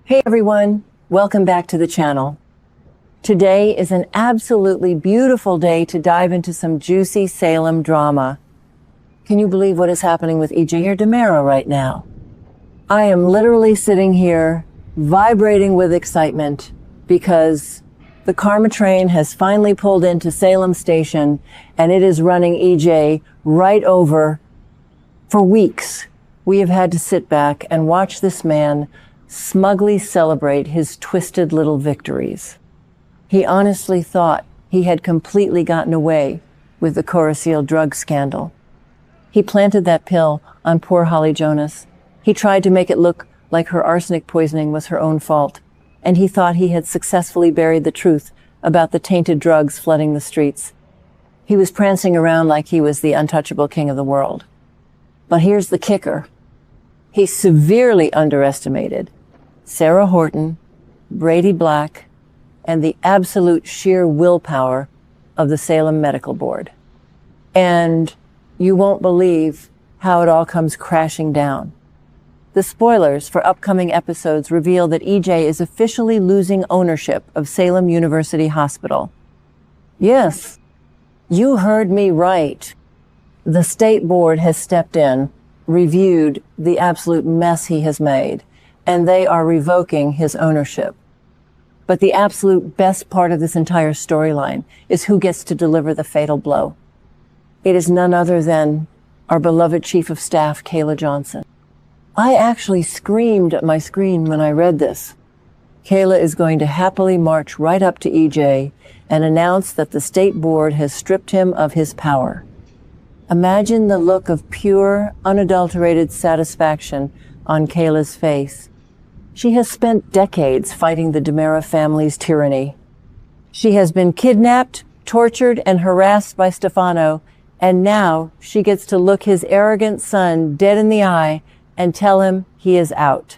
Hey everyone, welcome back to the channel. Today is an absolutely beautiful day to dive into some juicy Salem drama. Can you believe what is happening with EJ DiMera right now? I am literally sitting here vibrating with excitement because the karma train has finally pulled into Salem Station and it is running EJ right over. For weeks, we have had to sit back and watch this man smugly celebrate his twisted little victories. He honestly thought he had completely gotten away with the Coruscant drug scandal. He planted that pill on poor Holly Jonas. He tried to make it look like her arsenic poisoning was her own fault, and he thought he had successfully buried the truth about the tainted drugs flooding the streets. He was prancing around like he was the untouchable king of the world. But here's the kicker. He severely underestimated Sarah Horton, Brady Black, and the absolute sheer willpower of the Salem Medical Board. And you won't believe how it all comes crashing down. The spoilers for upcoming episodes reveal that EJ is officially losing ownership of Salem University Hospital. Yes, you heard me right. The state board has stepped in, reviewed the absolute mess he has made, and they are revoking his ownership. But the absolute best part of this entire storyline is who gets to deliver the fatal blow. It is none other than our beloved Chief of Staff, Kayla Johnson. I actually screamed at my screen when I read this. Kayla is going to happily march right up to EJ and announce that the state board has stripped him of his power. Imagine the look of pure, unadulterated satisfaction on Kayla's face. She has spent decades fighting the DiMera family's tyranny. She has been kidnapped, tortured, and harassed by Stefano, and now she gets to look his arrogant son dead in the eye and tell him he is out.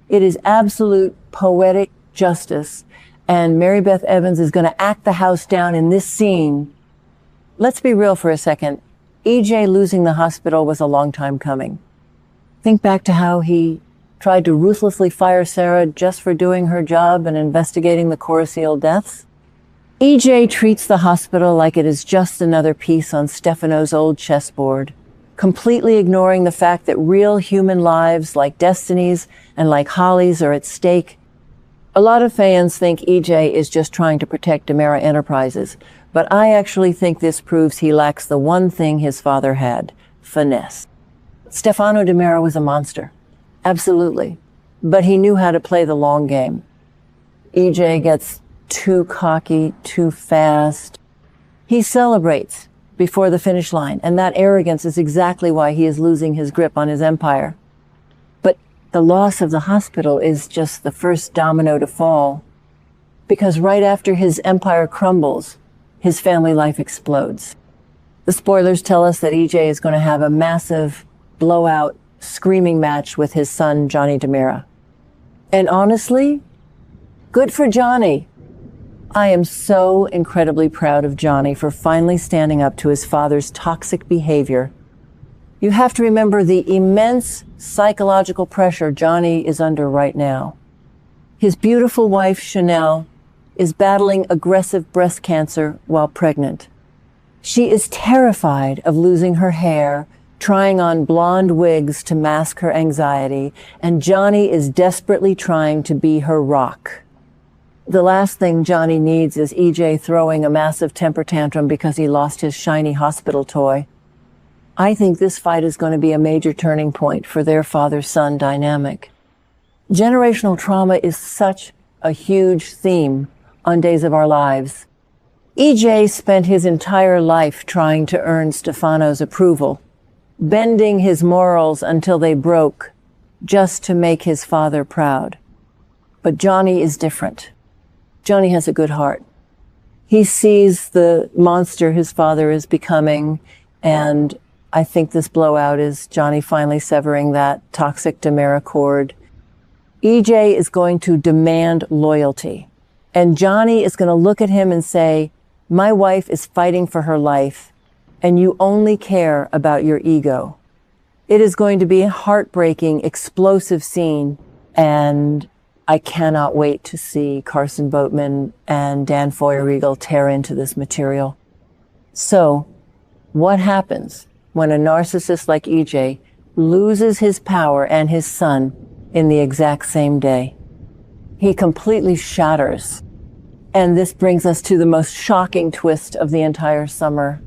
It is absolute poetic justice, and Mary Beth Evans is going to act the house down in this scene. Let's be real for a second. EJ losing the hospital was a long time coming. Think back to how he tried to ruthlessly fire Sarah just for doing her job and investigating the Coruscant deaths. EJ treats the hospital like it is just another piece on Stefano's old chessboard, completely ignoring the fact that real human lives like Destiny's and like Holly's are at stake. A lot of fans think EJ is just trying to protect DiMera Enterprises, but I actually think this proves he lacks the one thing his father had: finesse. Stefano DiMera was a monster. Absolutely. But he knew how to play the long game. EJ gets too cocky, too fast. He celebrates before the finish line, and that arrogance is exactly why he is losing his grip on his empire. But the loss of the hospital is just the first domino to fall, because right after his empire crumbles, his family life explodes. The spoilers tell us that EJ is going to have a massive blowout screaming match with his son, Johnny DiMera. And honestly, good for Johnny. I am so incredibly proud of Johnny for finally standing up to his father's toxic behavior. You have to remember the immense psychological pressure Johnny is under right now. His beautiful wife, Chanel, is battling aggressive breast cancer while pregnant. She is terrified of losing her hair, trying on blonde wigs to mask her anxiety, and Johnny is desperately trying to be her rock. The last thing Johnny needs is EJ throwing a massive temper tantrum because he lost his shiny hospital toy. I think this fight is going to be a major turning point for their father-son dynamic. Generational trauma is such a huge theme on Days of Our Lives. EJ spent his entire life trying to earn Stefano's approval, bending his morals until they broke just to make his father proud. But Johnny is different. Johnny has a good heart. He sees the monster his father is becoming, and I think this blowout is Johnny finally severing that toxic DiMera cord. EJ is going to demand loyalty, and Johnny is going to look at him and say, "My wife is fighting for her life, and you only care about your ego." It is going to be a heartbreaking, explosive scene, and I cannot wait to see Carson Boatman and Dan Feuerriegel tear into this material. So, what happens when a narcissist like EJ loses his power and his son in the exact same day? He completely shatters. And this brings us to the most shocking twist of the entire summer.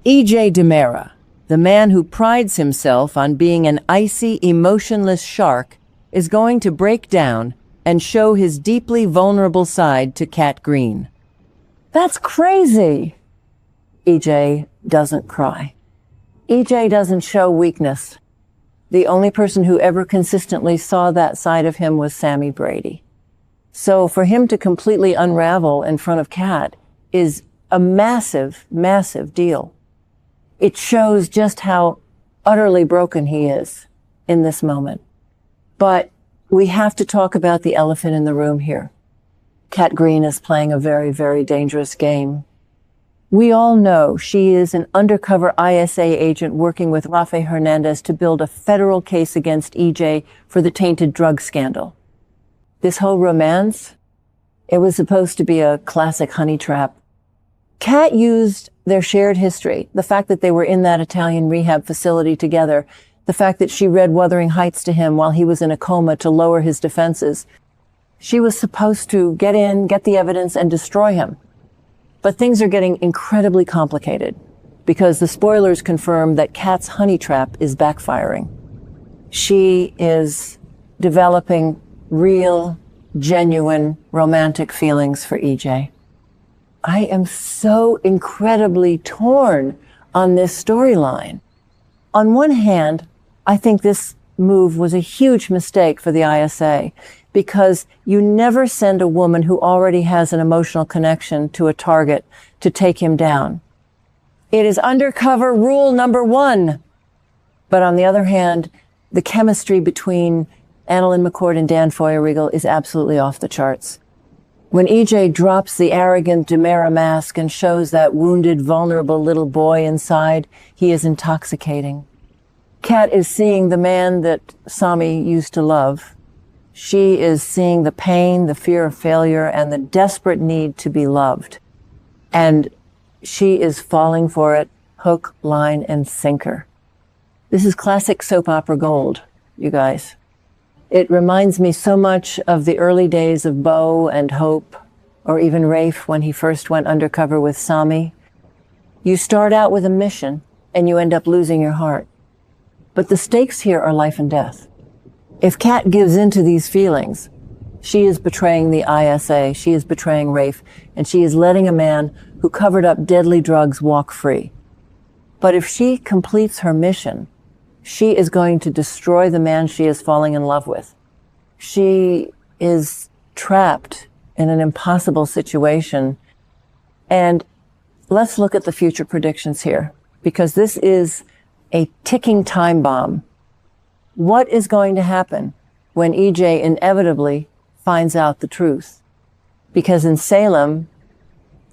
EJ DiMera, the man who prides himself on being an icy, emotionless shark, is going to break down and show his deeply vulnerable side to Kat Green. That's crazy! EJ doesn't cry. EJ doesn't show weakness. The only person who ever consistently saw that side of him was Sammy Brady. So for him to completely unravel in front of Kat is a massive, massive deal. It shows just how utterly broken he is in this moment. But we have to talk about the elephant in the room here. Kat Green is playing a very, very dangerous game. We all know she is an undercover ISA agent working with Rafe Hernandez to build a federal case against EJ for the tainted drug scandal. This whole romance, it was supposed to be a classic honey trap. Kat used their shared history, the fact that they were in that Italian rehab facility together, the fact that she read Wuthering Heights to him while he was in a coma to lower his defenses. She was supposed to get in, get the evidence, and destroy him. But things are getting incredibly complicated because the spoilers confirm that Kat's honey trap is backfiring. She is developing real, genuine, romantic feelings for EJ. I am so incredibly torn on this storyline. On one hand, I think this move was a huge mistake for the ISA because you never send a woman who already has an emotional connection to a target to take him down. It is undercover rule number 1. But on the other hand, the chemistry between Annalyn McCord and Dan Feuerriegel is absolutely off the charts. When EJ drops the arrogant DiMera mask and shows that wounded, vulnerable little boy inside, he is intoxicating. Kat is seeing the man that Sami used to love. She is seeing the pain, the fear of failure, and the desperate need to be loved. And she is falling for it, hook, line, and sinker. This is classic soap opera gold, you guys. It reminds me so much of the early days of Bo and Hope, or even Rafe when he first went undercover with Sami. You start out with a mission, and you end up losing your heart. But the stakes here are life and death. If Kat gives into these feelings, she is betraying the ISA, she is betraying Rafe, and she is letting a man who covered up deadly drugs walk free. But if she completes her mission, she is going to destroy the man she is falling in love with. She is trapped in an impossible situation. And let's look at the future predictions here, because this is a ticking time bomb. What is going to happen when EJ inevitably finds out the truth? Because in Salem,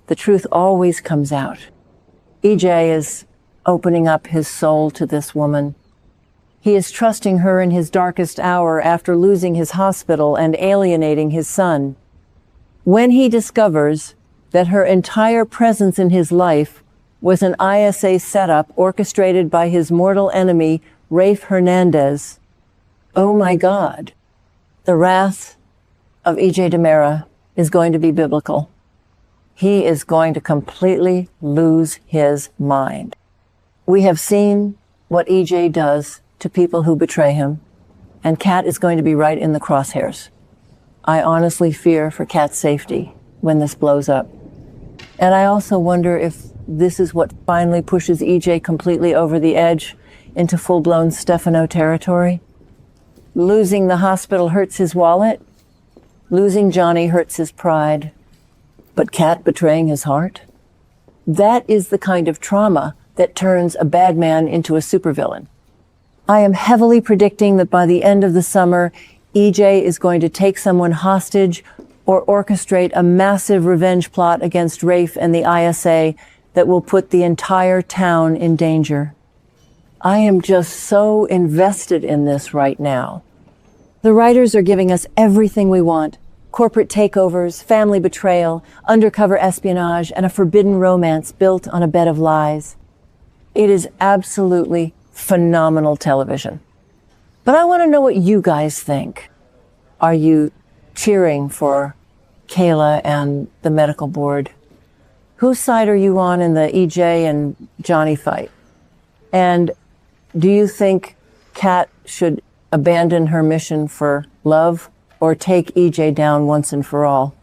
the truth always comes out. EJ is opening up his soul to this woman. He is trusting her in his darkest hour after losing his hospital and alienating his son. When he discovers that her entire presence in his life was an ISA setup orchestrated by his mortal enemy, Rafe Hernandez, oh my God, the wrath of EJ DiMera is going to be biblical. He is going to completely lose his mind. We have seen what EJ does to people who betray him, and Kat is going to be right in the crosshairs. I honestly fear for Kat's safety when this blows up. And I also wonder if this is what finally pushes EJ completely over the edge into full-blown Stefano territory. Losing the hospital hurts his wallet. Losing Johnny hurts his pride. But Kat betraying his heart? That is the kind of trauma that turns a bad man into a supervillain. I am heavily predicting that by the end of the summer, EJ is going to take someone hostage or orchestrate a massive revenge plot against Rafe and the ISA that will put the entire town in danger. I am just so invested in this right now. The writers are giving us everything we want. Corporate takeovers, family betrayal, undercover espionage, and a forbidden romance built on a bed of lies. It is absolutely phenomenal television. But I want to know what you guys think. Are you cheering for Kayla and the medical board? Whose side are you on in the EJ and Johnny fight? And do you think Kat should abandon her mission for love or take EJ down once and for all?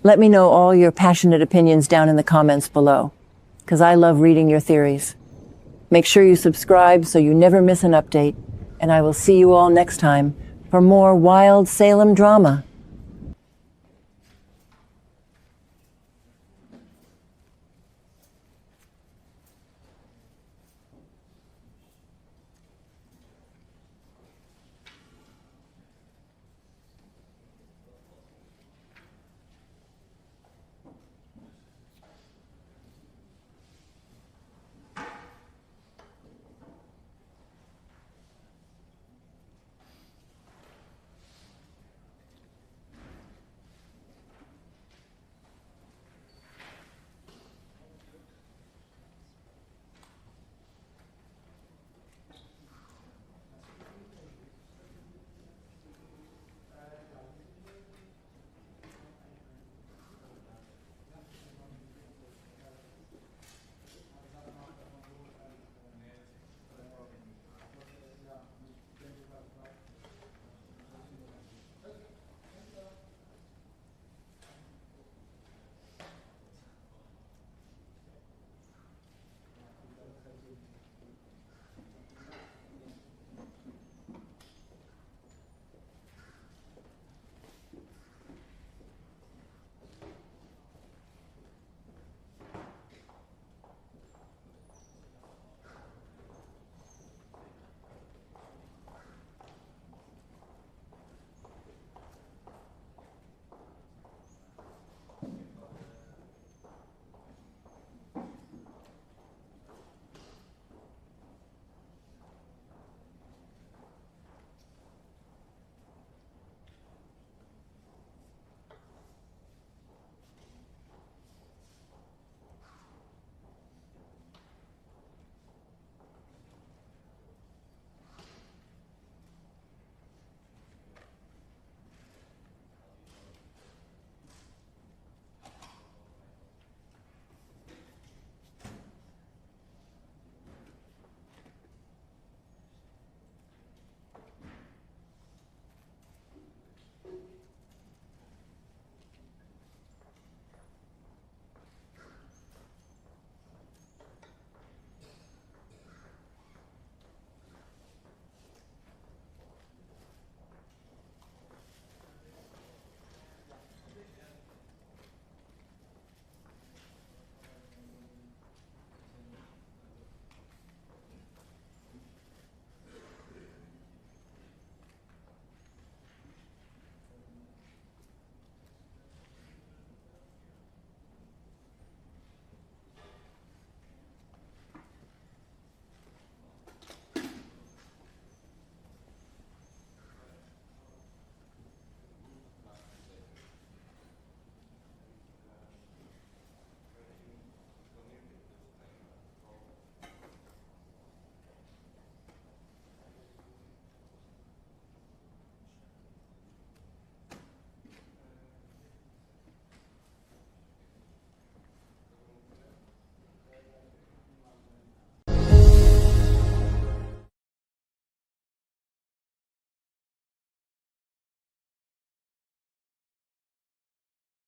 Let me know all your passionate opinions down in the comments below, because I love reading your theories. Make sure you subscribe so you never miss an update, and I will see you all next time for more wild Salem drama.